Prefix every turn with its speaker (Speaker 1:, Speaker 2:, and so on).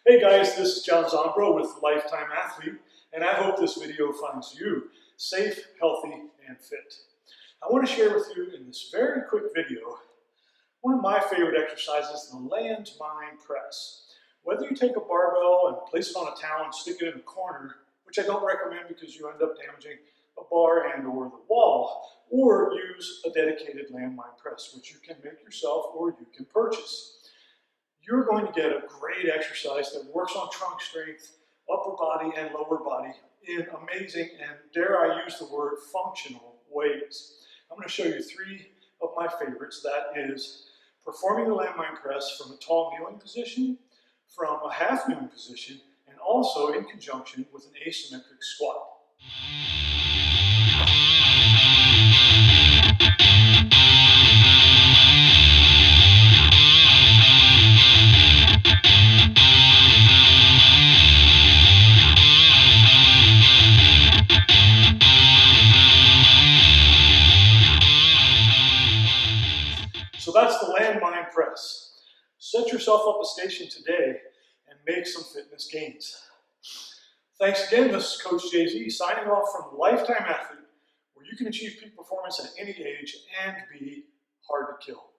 Speaker 1: Hey guys, this is John Zombro with Lifetime Athlete, and I hope this video finds you safe, healthy, and fit. I want to share with you in this very quick video one of my favorite exercises, the Landmine Press. Whether you take a barbell and place it on a towel and stick it in a corner, which I don't recommend because you end up damaging a bar and or the wall, or use a dedicated landmine press, which you can make yourself or you can purchase. You're going to get a great exercise that works on trunk strength, upper body and lower body in amazing and, dare I use the word, functional ways. I'm going to show you three of my favorites. That is performing the landmine press from a tall kneeling position, from a half kneeling position, and also in conjunction with an asymmetric squat. So that's the landmine press. Set yourself up a station today and make some fitness gains. Thanks again, this is Coach JZ signing off from Lifetime Athlete, where you can achieve peak performance at any age and be hard to kill.